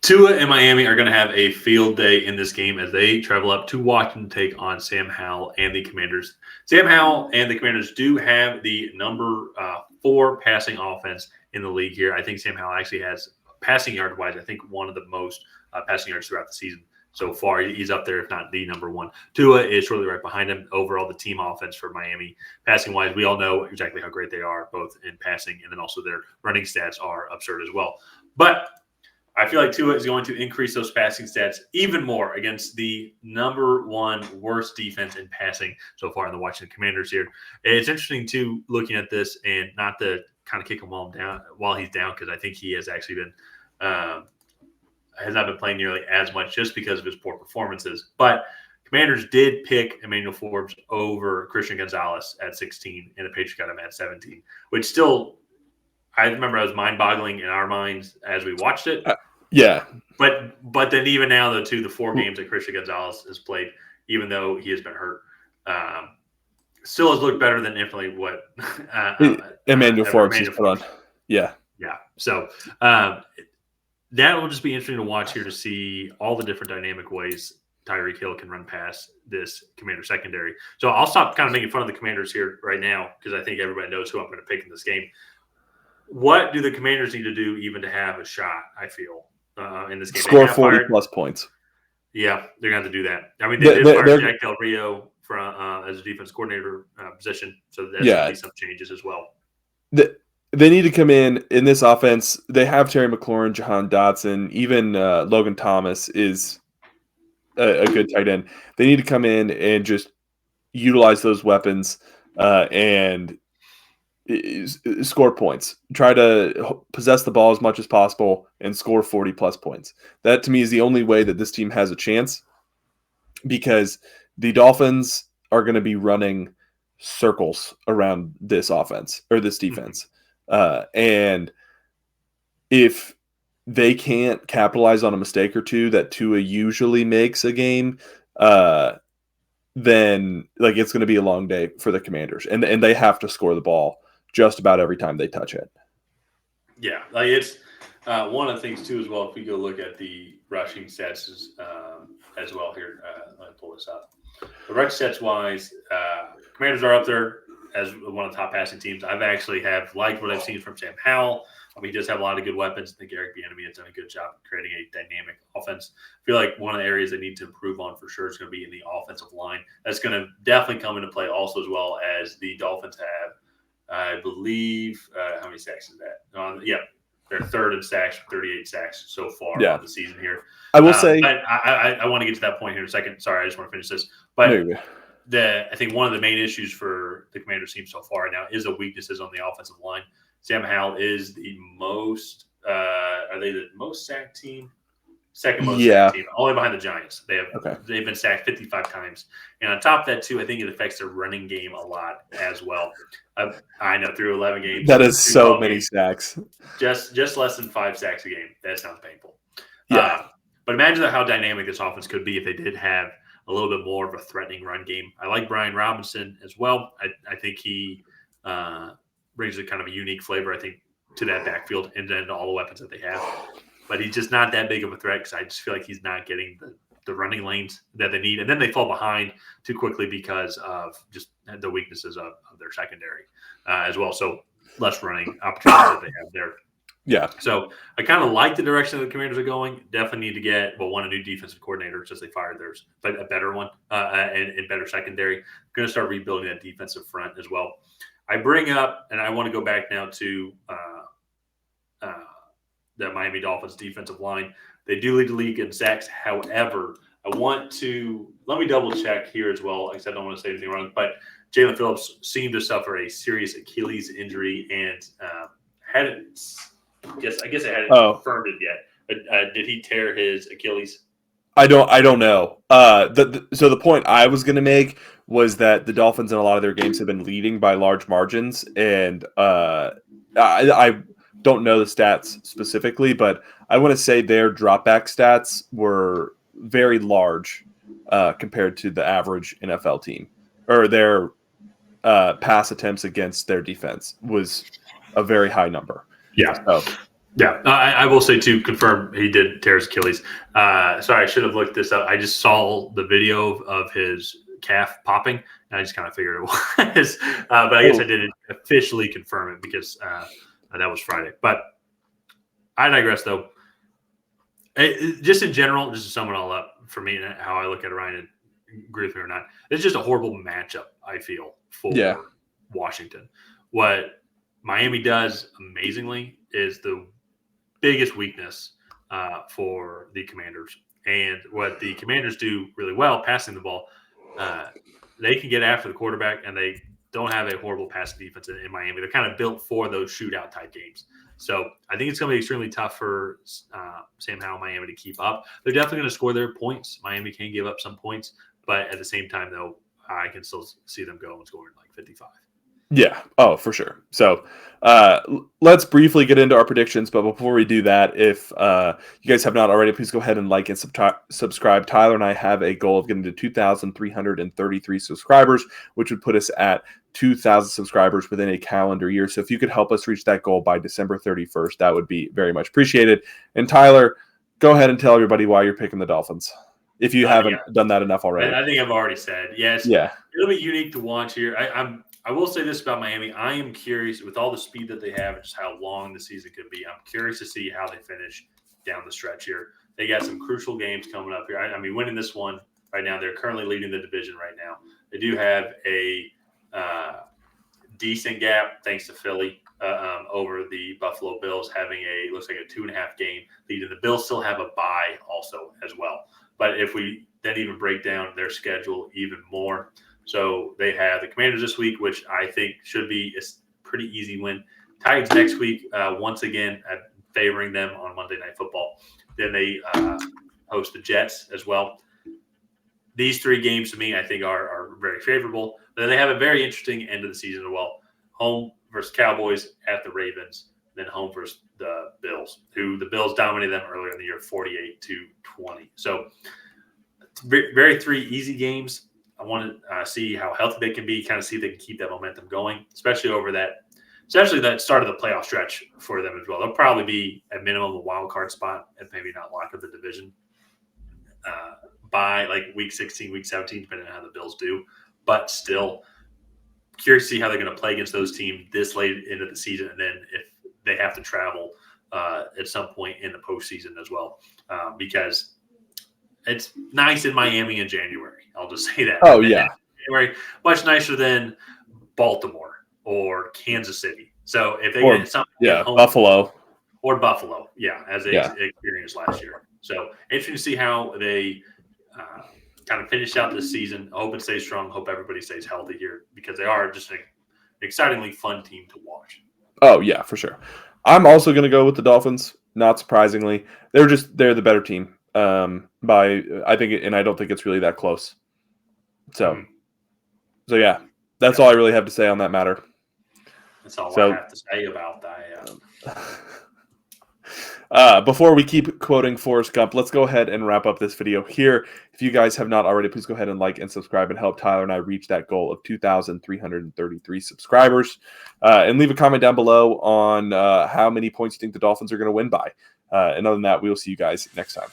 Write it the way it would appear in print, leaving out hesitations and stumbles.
Tua and Miami are going to have a field day in this game as they travel up to Washington to take on Sam Howell and the Commanders. Sam Howell and the Commanders do have the number 4 passing offense in the league here. I think Sam Howell actually has, passing yard wise, I think one of the most passing yards throughout the season so far. He's up there, if not the number 1. Tua is shortly right behind him. Overall, the team offense for Miami, passing wise, we all know exactly how great they are, both in passing and then also their running stats are absurd as well. But I feel like Tua is going to increase those passing stats even more against the number 1 worst defense in passing so far in the Washington Commanders here. It's interesting, too, looking at this and not to kind of kick him while he's down, because I think he has actually been has not been playing nearly as much just because of his poor performances. But Commanders did pick Emmanuel Forbes over Christian Gonzalez at 16, and the Patriots got him at 17, which still – I remember it was mind-boggling in our minds as we watched it. Yeah. But then even now, the 4 games that Christian Gonzalez has played, even though he has been hurt, still has looked better than infinitely what Emmanuel Forbes has put on. Yeah. Yeah. So that will just be interesting to watch here to see all the different dynamic ways Tyreek Hill can run past this Commander secondary. So I'll stop kind of making fun of the Commanders here right now because I think everybody knows who I'm going to pick in this game. What do the Commanders need to do even to have a shot, I feel, in this game? Score 40-plus points. Yeah, they're going to have to do that. I mean, they did fire Jack Del Rio as a defense coordinator position, so there's going to be some changes as well. They need to come in this offense. They have Terry McLaurin, Jahan Dotson, even Logan Thomas is a good tight end. They need to come in and just utilize those weapons and score points. Try to possess the ball as much as possible and score 40-plus points. That, to me, is the only way that this team has a chance, because the Dolphins are going to be running circles around this offense or this defense. And if they can't capitalize on a mistake or two that Tua usually makes a game, then it's going to be a long day for the Commanders, and they have to score the ball just about every time they touch it. Yeah, it's one of the things too as well. If we go look at the rushing stats as well here, let me pull this up. The rushing stats wise, Commanders are up there as one of the top passing teams. I've actually liked what I've seen from Sam Howell. He does have a lot of good weapons. I think Eric Bieniemy has done a good job of creating a dynamic offense. I feel like one of the areas they need to improve on for sure is going to be in the offensive line. That's going to definitely come into play also, as well as the Dolphins have, I believe, how many sacks is that? They're third in sacks, 38 sacks so far of the season here. I will say, I want to get to that point here in a second. Sorry, I just want to finish this. But I think one of the main issues for the Commanders team so far now is the weaknesses on the offensive line. Sam Howell is the most are they the most sacked team? Second most sacked team, only behind the Giants. They've been sacked 55 times. And on top of that, too, I think it affects their running game a lot as well. I know, through 11 games. That is so many sacks. Just less than 5 sacks a game. That sounds painful. Yeah. But imagine how dynamic this offense could be if they did have a little bit more of a threatening run game. I like Brian Robinson as well. I think he brings a kind of a unique flavor, I think, to that backfield and then to all the weapons that they have. But he's just not that big of a threat because I just feel like he's not getting the running lanes that they need. And then they fall behind too quickly because of just the weaknesses of their secondary as well. So less running opportunities that they have there. Yeah. So I kind of like the direction that the Commanders are going. Definitely need to get, a new defensive coordinator since they fired theirs, but a better one and better secondary. Going to start rebuilding that defensive front as well. I bring up, and I want to go back now to the Miami Dolphins defensive line. They do lead the league in sacks. However, let me double check here as well, because I don't want to say anything wrong, but Jalen Phillips seemed to suffer a serious Achilles injury and hadn't, I guess it hadn't confirmed it yet. But did he tear his Achilles? I don't know. So the point I was going to make was that the Dolphins in a lot of their games have been leading by large margins, and I don't know the stats specifically, but I want to say their dropback stats were very large compared to the average NFL team, or their pass attempts against their defense was a very high number. Yeah. Yeah, I will say too, confirm he did tear his Achilles. Sorry, I should have looked this up. I just saw the video of his calf popping, and I just kind of figured it was. But I guess I didn't officially confirm it because that was Friday. But I digress, though. Just in general, just to sum it all up for me and how I look at it, Ryan, and agree with me or not, it's just a horrible matchup, I feel, for Washington. What Miami does amazingly is the biggest weakness for the Commanders. And what the Commanders do really well, passing the ball, they can get after the quarterback, and they don't have a horrible passing defense in Miami. They're kind of built for those shootout type games. So I think it's going to be extremely tough for Sam Howell, Miami to keep up. They're definitely going to score their points. Miami can give up some points, but at the same time, though, I can still see them go and scoring like 55. Yeah. Oh, for sure. So let's briefly get into our predictions. But before we do that, if you guys have not already, please go ahead and like and subscribe. Tyler and I have a goal of getting to 2,333 subscribers, which would put us at 2,000 subscribers within a calendar year. So if you could help us reach that goal by December 31st, that would be very much appreciated. And Tyler, go ahead and tell everybody why you're picking the Dolphins, if you haven't done that enough already. I think I've already said. Yes. Yeah. It'll be unique to watch here. I will say this about Miami. I am curious with all the speed that they have and just how long the season could be. I'm curious to see how they finish down the stretch here. They got some crucial games coming up here. I mean, winning this one right now, they're currently leading the division right now. They do have a decent gap thanks to Philly over the Buffalo Bills having looks like a 2.5 game lead. And the Bills still have a bye also as well. But if we then even break down their schedule even more, so they have the Commanders this week, which I think should be a pretty easy win. Titans next week, once again, favoring them on Monday Night Football. Then they host the Jets as well. These 3 games to me, I think, are very favorable. Then they have a very interesting end of the season as well. Home versus Cowboys at the Ravens, then home versus the Bills, who the Bills dominated them earlier in the year 48-20. So very 3 easy games. I want to see how healthy they can be, kind of see if they can keep that momentum going, especially that start of the playoff stretch for them as well. They'll probably be at minimum a wild card spot and maybe not lock up the division by like week 16, week 17, depending on how the Bills do. But still, curious to see how they're going to play against those teams this late into the season, and then if they have to travel at some point in the postseason as well, because it's nice in Miami in January. I'll just say that. Oh, yeah. January, much nicer than Baltimore or Kansas City. So if they get something home, Buffalo. Or Buffalo, as they experienced last year. So interesting to see how they kind of finish out this season. I hope it stays strong. Hope everybody stays healthy here because they are just an excitingly fun team to watch. Oh, yeah, for sure. I'm also going to go with the Dolphins, not surprisingly. They're the better team. I think, and I don't think it's really that close. So yeah, that's all I really have to say on that matter. That's all I have to say about that. Before we keep quoting Forrest Gump, let's go ahead and wrap up this video here. If you guys have not already, please go ahead and like and subscribe and help Tyler and I reach that goal of 2,333 subscribers. And leave a comment down below on how many points you think the Dolphins are going to win by. And other than that, we will see you guys next time.